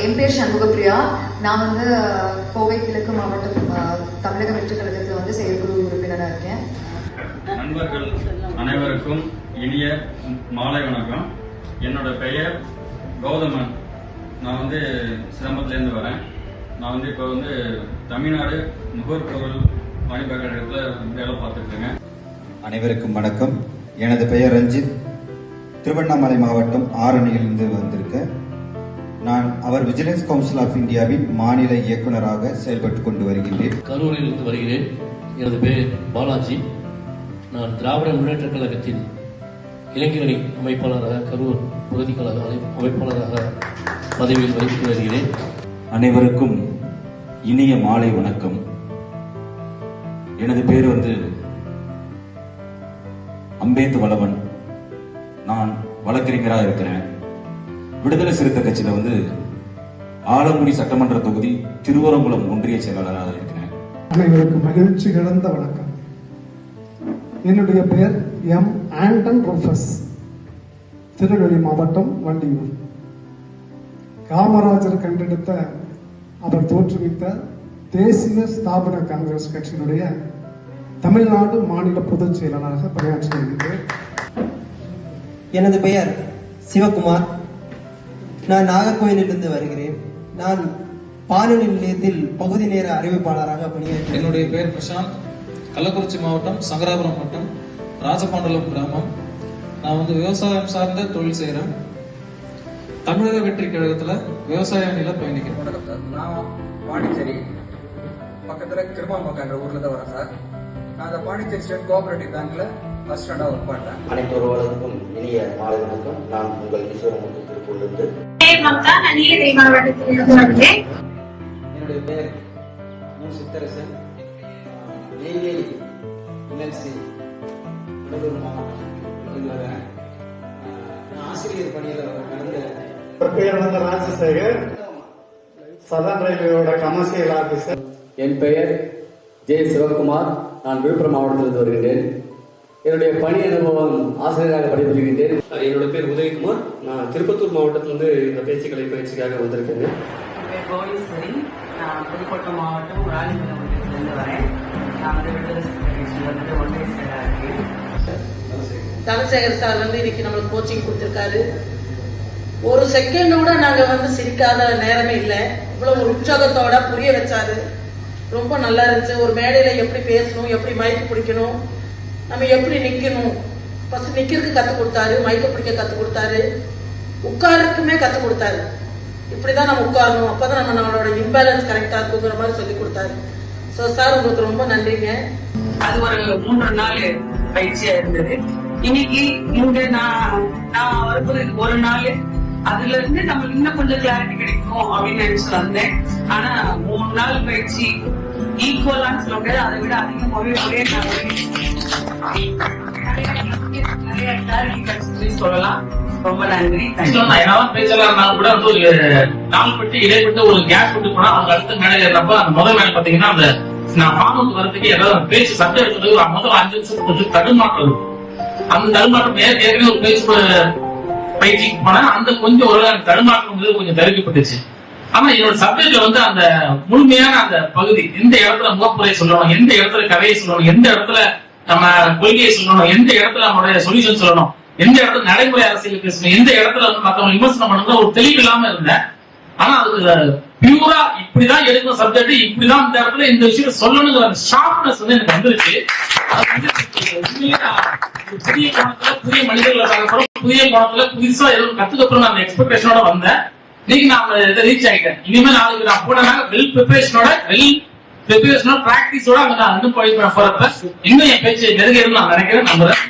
என் பேர் சண்முகப்பிரியா. நான் கோவை கிழக்கு மாவட்டம் தமிழக வெற்றி கழகத்தில் செயற்குழு உறுப்பினராக இருக்கேன். நண்பர்கள் அனைவருக்கும் இனிய மாலை வணக்கம். என்னோட பெயர் கௌதமன். நான் சிதம்பரத்துலேருந்து வரேன். நான் இப்போ தமிழ்நாடு நுகர்பொருள் வாணிப கழகத்தில் வேலை பார்த்துருக்கேங்க. அனைவருக்கும் வணக்கம். எனது பெயர் ரஞ்சித். திருவண்ணாமலை மாவட்டம் ஆரணியிலிருந்து வந்திருக்கேன். நான் அவர் விஜிலன்ஸ் கவுன்சில் ஆஃப் இந்தியாவின் மாநில இயக்குநராக செயல்பட்டுக் கொண்டு வருகின்றேன். கரூரில் இருந்து வருகிறேன். எனது பெயர் பாலாஜி. நான் திராவிட முன்னேற்ற கழகத்தின் இளைஞரணி அமைப்பாளராக, கரூர் பகுதி கழக அமைப்பாளராக பதவியில் வகித்து வருகிறேன். அனைவருக்கும் இனிய மாலை வணக்கம். எனது பேர் அம்பேத் வளவன். நான் வழக்கறிஞராக இருக்கிறேன். விடுதலை சிறுத்தை கட்சியில ஆலங்குடி சட்டமன்ற தொகுதி திருவரங்குளம் ஒன்றிய செயலாளராக இருக்கிறேன். அனைவருக்கும் மகிழ்ச்சி கலந்த வணக்கம். என்னுடைய பெயர் எம் ஆண்டன் ரோஃபஸ். திருநெல்வேலி மாவட்டம் வண்டியூர். காமராஜர் கண்டெடுத்த, அவர் தோற்றுவித்த தேசிய ஸ்தாபன காங்கிரஸ் கட்சியினுடைய தமிழ்நாடு மாநில பொதுச் செயலாளராக பணியாற்றி வருகிறேன். எனது பெயர் சிவகுமார். நான் நாகர்கோயிலிருந்து வருகிறேன். நான் வானொலி நிலையத்தில் பகுதி நேர அறிவிப்பாளராக பணியாற்றி. என்னுடைய பெயர் பிரசாந்த். கள்ளக்குறிச்சி மாவட்டம், சங்கராபுரம் வட்டம், ராஜபாண்டலம் கிராமம். நான் விவசாயம் சார்ந்த தொழில் செய்யறேன். தமிழக வெற்றி கழகத்துல விவசாய அணியில பயணிக்கிறேன். நான் பாண்டிச்சேரி பக்கத்துல கிருபாம்பக்கம் என்ற ஊர்ல தான் வரேன் சார். நான் அந்த பாண்டிச்சேரி ஸ்டேட் கோஆபரேட்டிவ் பேங்க்ல ஃபர்ஸ்ட் ஸ்டாண்டா ஒர்க் பண்றேன். அனைவருக்கும் இனிய மாலை வணக்கம். நான் உங்கள் ஈஸ்வரமுத்து திருப்பூரிலிருந்து. என்னுடைய பேர் சித்தரசன். நெய்வேலி எம்எல்சி கடலூர் மாவட்டம் வரேன். ஆசிரியர் பணியில் கடந்த பேர் ராஜசேகர், சதன் ரயில்வேயோட கமர்ஷியல் ஆபீசர். என் பெயர் ஜே சிவகுமார். நான் விழுப்புரம் மாவட்டத்திலிருந்து வருகின்றேன். என்னுடைய பணி அனுபவம் ஆசிரியராக பணிபுரிகின்றேன். என்னோட பேர் உதயகுமார். நான் திருப்பத்தூர் மாவட்டத்திலிருந்து இந்த பேச்சுக்கலை பயிற்சிக்காக வந்திருக்கேங்க. நான் புதுக்கோட்டை மாவட்டம் ராணிபுரத்திலிருந்து வரேன். நான் விடுதலை சிறுத்தை ஒன்றிய செயலாளராக இருக்கேன். தனசேகர் சார் இன்னைக்கு நம்மளுக்கு கோச்சிங் கொடுத்திருக்காரு. ஒரு செகண்ட் கூட நாங்க சிரிக்காத நேரமே இல்லை. இவ்வளவு ஒரு உற்சாகத்தோட புரிய வச்சாரு. ரொம்ப நல்லா இருந்துச்சு. ஒரு மேடையில எப்படி பேசணும், எப்படி மைக்கு பிடிக்கணும், நம்ம எப்படி நிக்கணும், ஃபர்ஸ்ட் நிக்கிறதுக்கு கத்து கொடுத்தாரு, மைக்க பிடிக்க கத்து கொடுத்தாரு, உட்காருக்குமே கத்து கொடுத்தாரு. இப்படிதான் நம்ம உட்காரணும், அப்பதான் நம்மளோட இம்பேலன்ஸ் கரெக்டா இருக்குங்கிற மாதிரி சொல்லி கொடுத்தாரு. சோ சார், உங்களுக்கு ரொம்ப நன்றிங்க. அது ஒரு 3 நாள் பயிற்சியா இருந்தது. இன்னைக்கு இங்க நான் வரும்போது ஒரு நாள், அதுல இருந்து நம்ம இன்னும் கொஞ்சம் கிளாரிட்டி கிடைக்கும் அப்படின்னு நினைச்சு வந்தேன். ஆனா 3 நாள் பயிற்சி ஈக்குவலான்னு சொல்ல முடியாது, அதை விட அதிகமாகவே ஒரே நிறைய கிளாரிட்டி கிடைச்சு சொல்லலாம். ரொம்ப நன்றி. பேச்செல்லாம் கூட ஒரு நாள் பற்றி இடைப்பட்டு ஒரு கேஸ் விட்டு போனா அவங்க அடுத்த மேடையில இருந்தப்ப அந்த முதல் மேடை பாத்தீங்கன்னா அந்த நான் பாம்புக்கு வரதுக்கு ஏதாவது பேச்சு சட்டை எடுத்தது ஒரு முதல் 5 நிமிஷம் கொஞ்சம் தடுமாற்றம் இருக்கும். அந்த தடுமாற்றம் ஏற்கனவே ஒரு பேச்சு பயிற்சிக்கு போனா அந்த கொஞ்சம் ஒரு தடுமாற்றம் கொஞ்சம் தடுக்கப்பட்டுச்சு. ஆனா என்னோட சப்ஜெக்ட்ல அந்த முழுமையான அந்த பகுதி, எந்த இடத்துல முகப்புரை சொல்லணும், எந்த இடத்துல கதையை சொல்லணும், எந்த இடத்துல நம்ம கொள்கையை சொல்லணும், எந்த இடத்துல நம்மளுடைய சொல்யூஷன் சொல்லணும், எந்த இடத்துல நடைமுறை அரசியல் பேசணும், எந்த இடத்துல மத்தவங்க விமர்சனம் பண்ணணும் ஒரு தெளிவு இல்லாம இருந்தேன். ஆனா அதுக்கு பியூரா இப்படிதான் எடுக்கணும் சப்ஜெக்ட், இப்படிதான் இந்த இடத்துல இந்த விஷயத்த சொல்லணுங்கிற அந்த ஷார்ப்னஸ் எனக்கு வந்துருச்சு. புதிய கோணத்துல புதிய மனிதர்களை பார்க்கறோம், புதிய கோணத்துல புதுசா எதுவும் கத்துக்கப்புறம் அந்த எக்ஸ்பெக்டேஷனோட வந்தேன். இன்னைக்கு நான் இதை ரீச் ஆகிட்டேன். இனிமேல் நாளைக்கு நான் போனேன் வெல் ப்ரிப்பரேஷனோட பிராக்டிஸோட அங்க நான் இன்னும் என் பேச்சு நெருங்கிடும் நான் நினைக்கிறேன், நம்புறேன்.